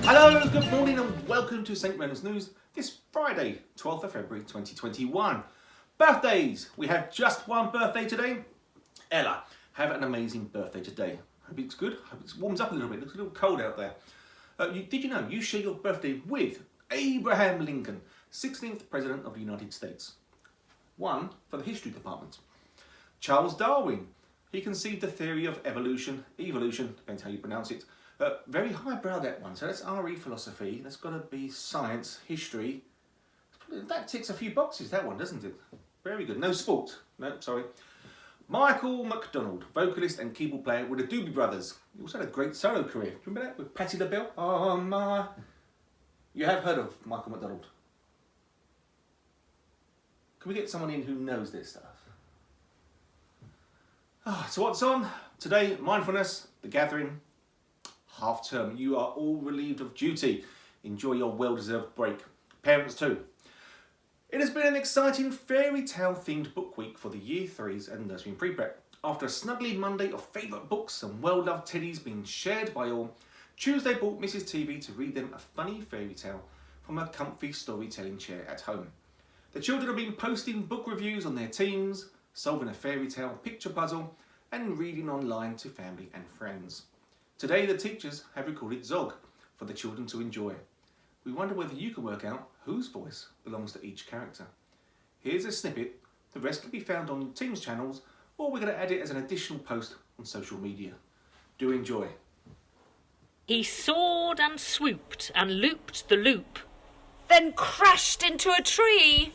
Hello, good morning and welcome to St Reynolds News this Friday, 12th of February 2021. Birthdays! We have just one birthday today. Ella, have an amazing birthday today. Hope it's good, hope it warms up a little bit, it looks a little cold out there. Did you know you share your birthday with Abraham Lincoln, 16th President of the United States? One for the history department. Charles Darwin, he conceived the theory of evolution, depends how you pronounce it. Very highbrow, that one. So that's RE philosophy, that's got to be science, history. That ticks a few boxes, that one, doesn't it? Very good. No sport. No, sorry. Michael McDonald, vocalist and keyboard player with the Doobie Brothers. He also had a great solo career. Do you remember that with Patti LaBelle? Oh my. You have heard of Michael McDonald. Can we get someone in who knows this stuff? So what's on? Today, mindfulness, the gathering, half term. You are all relieved of duty. Enjoy your well-deserved break. Parents too. It has been an exciting fairy tale themed book week for the Year 3s and Nursery and Pre-Prep. After a snuggly Monday of favourite books and well-loved teddies being shared by all, Tuesday brought Mrs TV to read them a funny fairy tale from her comfy storytelling chair at home. The children have been posting book reviews on their teams, solving a fairy tale picture puzzle and reading online to family and friends. Today the teachers have recorded Zog for the children to enjoy. We wonder whether you can work out whose voice belongs to each character. Here's a snippet, the rest can be found on Teams channels or we're going to add it as an additional post on social media. Do enjoy. He soared and swooped and looped the loop, then crashed into a tree.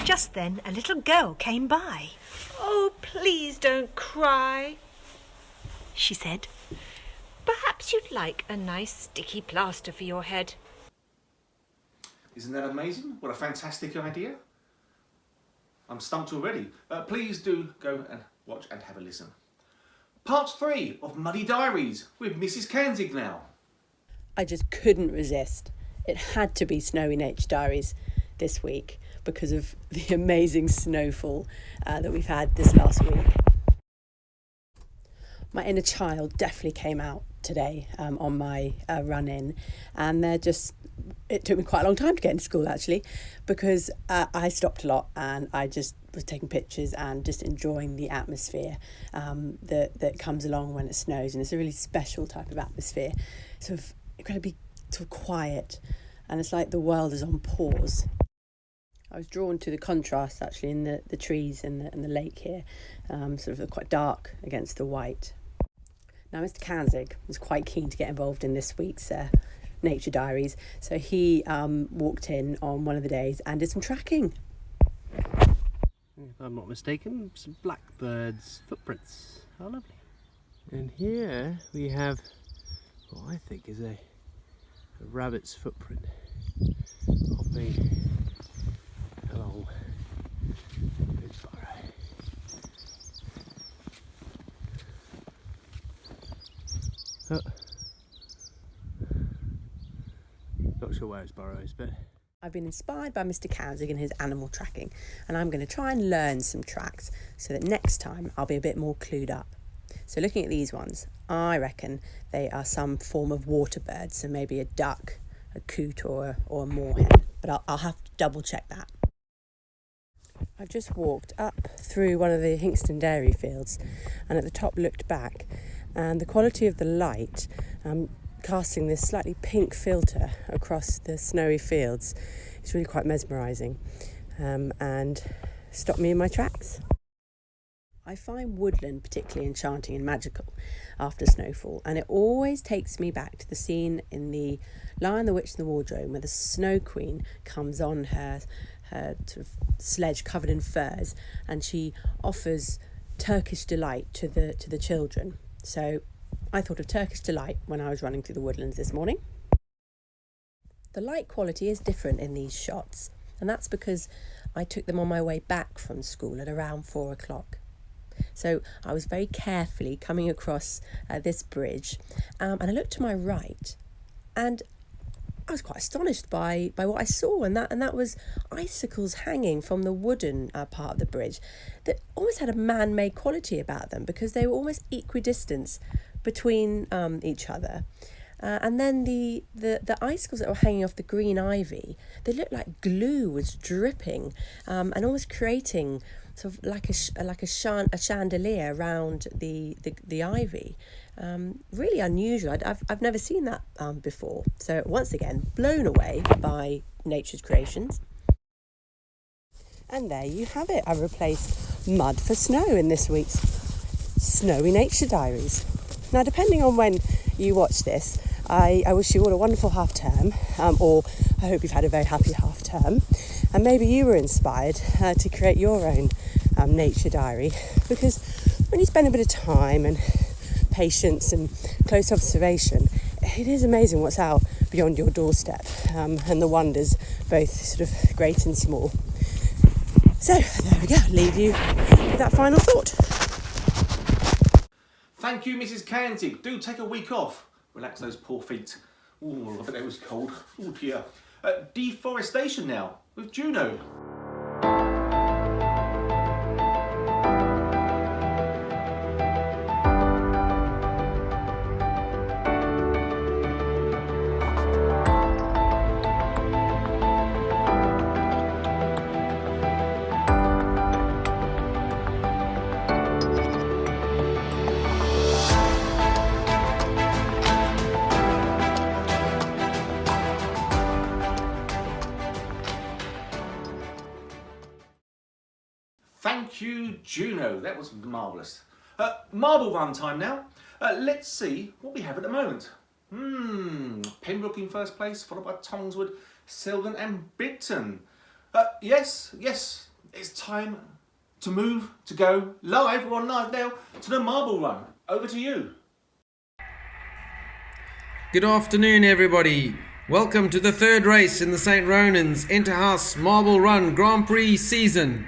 Just then a little girl came by. "Oh, please don't cry," she said. "Perhaps you'd like a nice sticky plaster for your head." Isn't that amazing? What a fantastic idea. I'm stumped already. Please do go and watch and have a listen. Part 3 of Muddy Diaries with Mrs Kanzig now. I just couldn't resist. It had to be Snowy Nature Diaries this week because of the amazing snowfall that we've had this last week. My inner child definitely came out today on my run-in, and it took me quite a long time to get into school actually, because I stopped a lot and I just was taking pictures and just enjoying the atmosphere that comes along when it snows, and it's a really special type of atmosphere, sort of incredibly sort of quiet, and it's like the world is on pause. I was drawn to the contrast actually in the trees and the lake here, sort of quite dark against the white. Now Mr Kanzig was quite keen to get involved in this week's Nature Diaries, so he walked in on one of the days and did some tracking. If I'm not mistaken, some blackbird's footprints. How lovely. And here we have what I think is a rabbit's footprint hopping along its burrow. Oh. Not sure where its burrow is, but I've been inspired by Mr Kanzig and his animal tracking, and I'm going to try and learn some tracks so that next time I'll be a bit more clued up. So looking at these ones, I reckon they are some form of water bird, so maybe a duck, a coot or a moorhen, but I'll have to double check that. I've just walked up through one of the Hinkston dairy fields and at the top looked back, and the quality of the light casting this slightly pink filter across the snowy fields is really quite mesmerising, and stopped me in my tracks. I find woodland particularly enchanting and magical after snowfall, and it always takes me back to the scene in the Lion, the Witch and the Wardrobe where the Snow Queen comes on her sort of sledge covered in furs, and she offers Turkish delight to the children. So I thought of Turkish delight when I was running through the woodlands this morning. The light quality is different in these shots, and that's because I took them on my way back from school at around 4 o'clock. So I was very carefully coming across this bridge, and I looked to my right, and I was quite astonished by what I saw, and that was icicles hanging from the wooden part of the bridge that almost had a man-made quality about them, because they were almost equidistant between each other. And then the icicles that were hanging off the green ivy, they looked like glue was dripping, and almost creating sort of like a chandelier around the ivy. Really unusual. I've never seen that before. So once again, blown away by nature's creations. And there you have it. I replaced mud for snow in this week's Snowy Nature Diaries. Now, depending on when you watch this, I wish you all a wonderful half term, or I hope you've had a very happy half term, and maybe you were inspired to create your own nature diary, because when you spend a bit of time and patience and close observation, it is amazing what's out beyond your doorstep, and the wonders, both sort of great and small. So there we go, leave you with that final thought. Thank you, Mrs. Canty. Do take a week off. Relax those poor feet. Ooh, I bet it was cold. Oh dear. Deforestation now with Juno. Thank you, Juno. That was marvellous. Marble run time now. Let's see what we have at the moment. Pembroke in first place, followed by Tongswood, Selden and Bigton. Yes, it's time to move, to go live. We're on live now to the marble run. Over to you. Good afternoon, everybody. Welcome to the third race in the St. Ronan's InterHouse Marble Run Grand Prix season.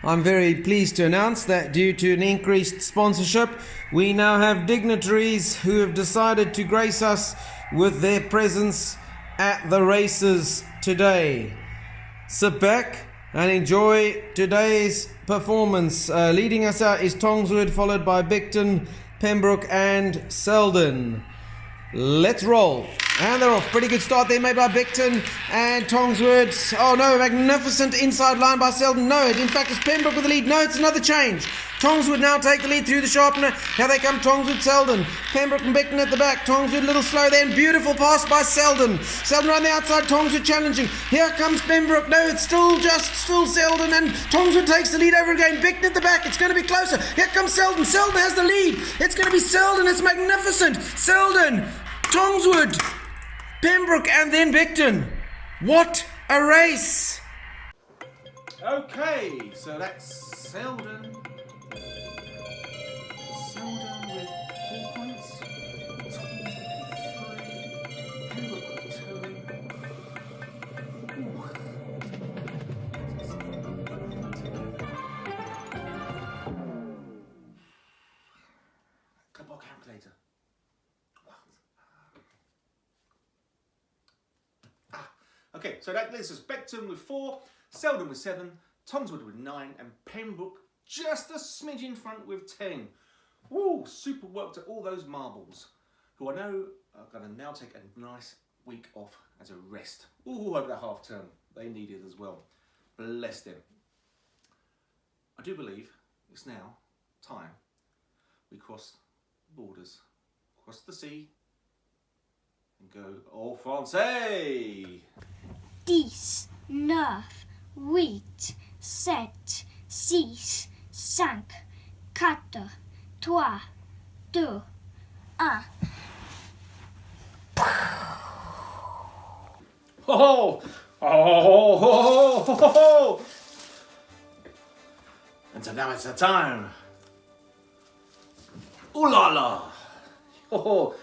I'm very pleased to announce that due to an increased sponsorship, we now have dignitaries who have decided to grace us with their presence at the races today. Sit back and enjoy today's performance. Leading us out is Tongswood, followed by Bigton, Pembroke and Selden. Let's roll. And they're off. Pretty good start there made by Bigton and Tongswood. Oh no, magnificent inside line by Selden. No, in fact it's Pembroke with the lead. No, it's another change. Tongswood now take the lead through the sharpener. Here they come, Tongswood, Selden. Pembroke and Bigton at the back. Tongswood a little slow there, and beautiful pass by Selden. Selden around the outside, Tongswood challenging. Here comes Pembroke. No, it's still Selden, and Tongswood takes the lead over again. Bigton at the back. It's going to be closer. Here comes Selden. Selden has the lead. It's going to be Selden. It's magnificent. Selden, Tongswood, Pembroke and then Bigton. What a race! Okay, so that's Selden. Selden with 4 points. Tongswood with 3. Pembroke with 2. Ooh. Come on, calculator. Okay, so that leaves us Bigton with 4, Selden with 7, Tongswood with 9, and Pembroke just a smidge in front with 10. Woo, super work to all those marbles, who I know are going to now take a nice week off as a rest. Ooh, over the half term. They need it as well. Bless them. I do believe it's now time we cross borders, cross the sea, and go au français. 10, 9, 8, 7, 6, 5, 4, 3, 2, 1. Ho ho! Oh, ho, ho, ho, ho, ho. And so now it's the time. Ooh la la! Ho ho!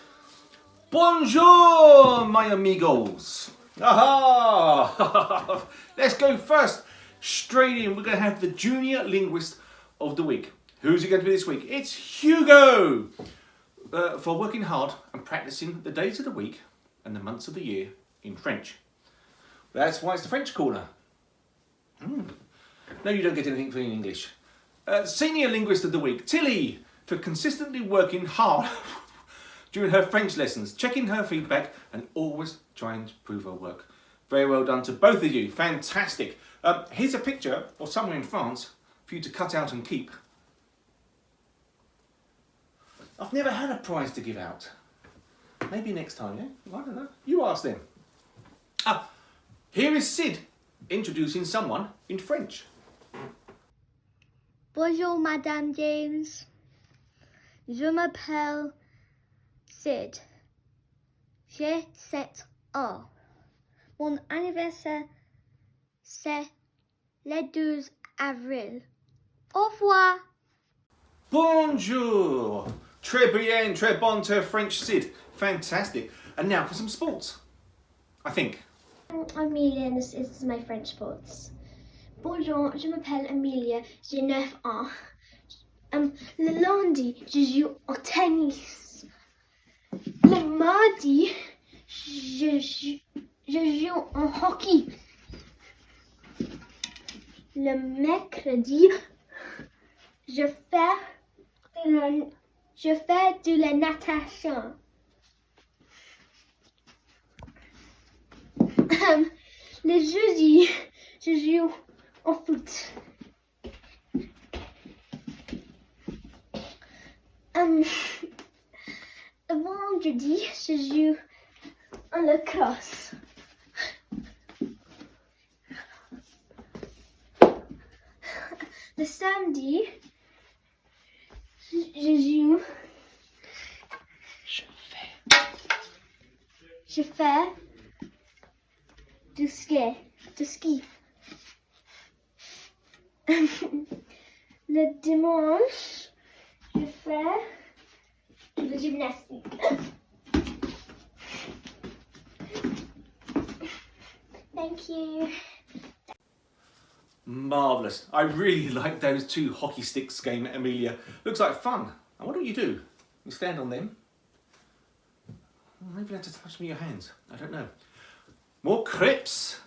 Bonjour, my amigos! Aha! Let's go first. Straight in, we're going to have the Junior Linguist of the Week. Who's it going to be this week? It's Hugo! For working hard and practicing the days of the week and the months of the year in French. That's why it's the French corner. No, you don't get anything for English. Senior Linguist of the Week, Tilly, for consistently working hard during her French lessons, checking her feedback and always trying to improve her work. Very well done to both of you. Fantastic. Here's a picture of somewhere in France for you to cut out and keep. I've never had a prize to give out. Maybe next time, yeah? I don't know. You ask them. Here is Sid introducing someone in French. Bonjour, Madame James. Je m'appelle Sid. J'ai 7 ans. Mon anniversaire, c'est le 12 avril. Au revoir. Bonjour. Très bien, très bon to French, Sid. Fantastic. And now for some sports. I think. Amelia, and this is my French sports. Bonjour, je m'appelle Amelia, j'ai 9 ans. Le lundi, je joue au tennis. Le mardi, je joue au hockey. Le mercredi, je fais de la natation. Le jeudi, je joue au foot. Le vendredi, je joue en lacrosse. Le samedi, je fais du ski. Le dimanche, je fais de la gymnastique. Thank you. Marvellous. I really like those 2 hockey sticks game, Amelia. Looks like fun. I wonder what you do. You stand on them? Maybe you have to touch them with your hands. I don't know. More crepes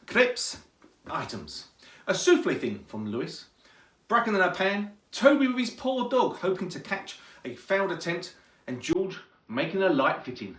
items. A soufflé thing from Lewis. Bracken in a pan. Toby with his poor dog hoping to catch a failed attempt. And George making a light fitting.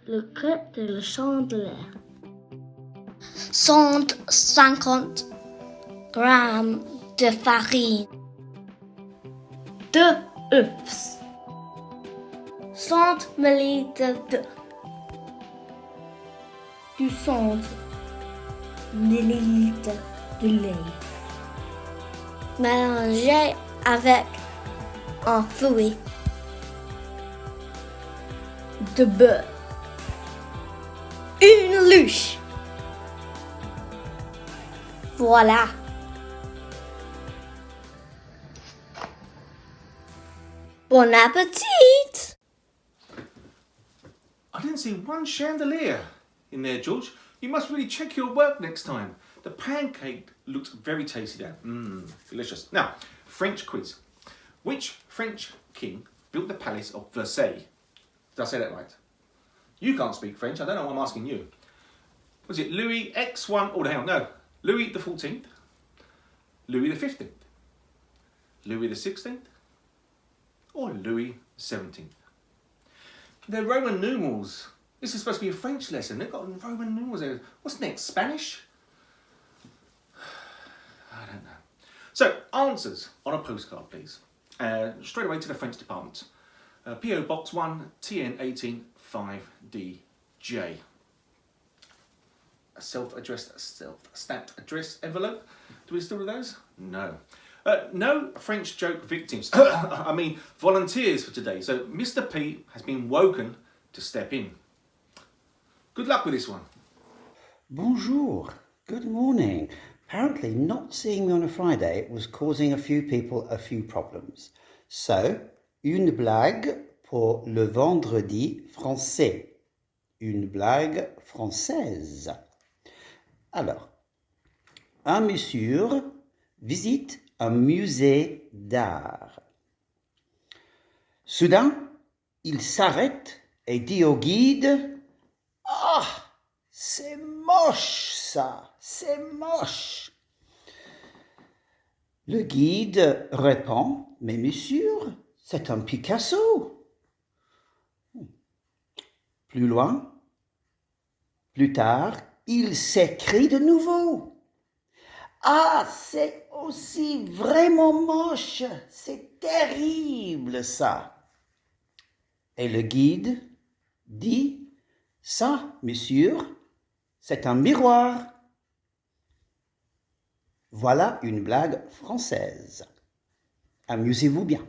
Le crêpe de la chandelière. 150 grammes de farine. 2 œufs. 100 ml du 100 ml de lait. Mélangez avec un fouet de beurre. Une luche. Voilà. Bon appétit! I didn't see one chandelier in there, George. You must really check your work next time. The pancake looks very tasty there. Delicious. Now, French quiz. Which French king built the palace of Versailles? Did I say that right? You can't speak French. I don't know why I'm asking you. Was it Louis X1? Oh, hell, no. Louis the 14th? Louis the 15th? Louis the 16th? Or Louis the 17th? They're Roman numerals. This is supposed to be a French lesson. They've got Roman numerals there. What's next? Spanish? I don't know. So, answers on a postcard, please. Straight away to the French department. PO Box 1, TN18 5DJ. A self-addressed, self-stamped address envelope. Do we still do those? No. No French joke victims. I mean, volunteers for today. So Mr. P has been woken to step in. Good luck with this one. Bonjour. Good morning. Apparently not seeing me on a Friday was causing a few people a few problems. So, une blague pour le vendredi français. Une blague française. Alors, un monsieur visite un musée d'art. Soudain, il s'arrête et dit au guide: « Ah, c'est moche ça, c'est moche. » Le guide répond: « Mais monsieur, c'est un Picasso. » Plus loin, plus tard, il s'écrie de nouveau: « Ah, c'est aussi vraiment moche, c'est terrible ça. » Et le guide dit: « Ça, monsieur, c'est un miroir. » Voilà une blague française. Amusez-vous bien.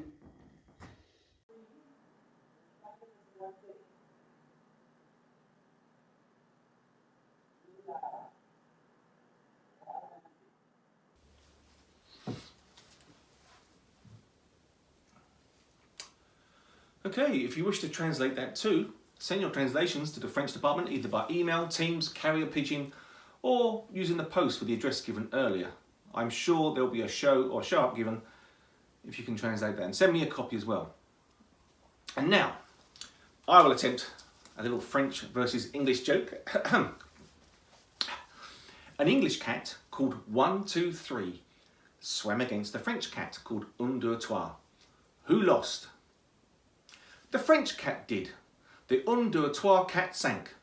Okay, if you wish to translate that too, send your translations to the French department either by email, Teams, carrier pigeon, or using the post with the address given earlier. I'm sure there'll be a show or show up given if you can translate that, and send me a copy as well. And now, I will attempt a little French versus English joke. An English cat called 1, 2, 3 swam against a French cat called 1, 2, 3. Who lost? The French cat did. The 1, 2, 3 cat sank.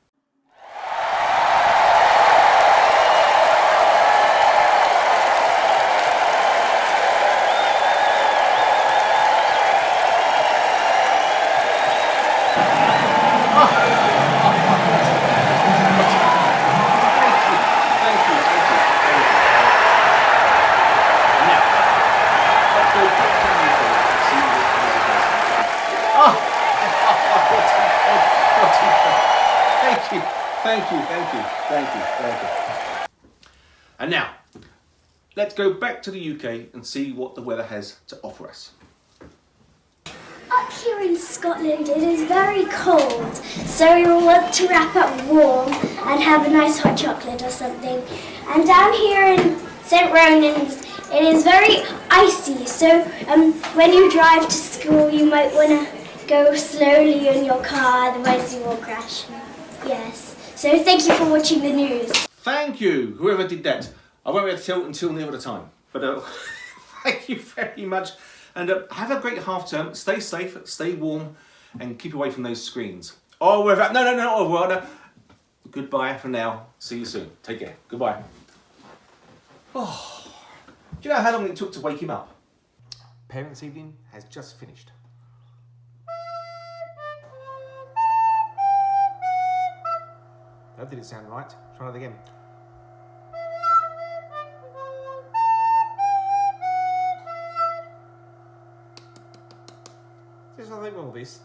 Thank you. And now, let's go back to the UK and see what the weather has to offer us. Up here in Scotland it is very cold, so we will want to wrap up warm and have a nice hot chocolate or something. And down here in St. Ronan's it is very icy, so when you drive to school you might want to go slowly in your car, otherwise you will crash. Yes. So thank you for watching the news. Thank you, whoever did that. I won't be able to tell until near the time. But thank you very much. And have a great half term. Stay safe, stay warm, and keep away from those screens. Oh, we're back. No. Goodbye for now. See you soon. Take care. Goodbye. Oh, do you know how long it took to wake him up? Parents' evening has just finished. That didn't sound right. Try that again. There's nothing wrong with this.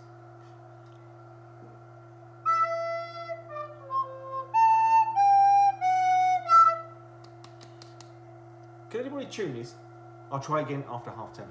Can anybody tune this? I'll try again after half term.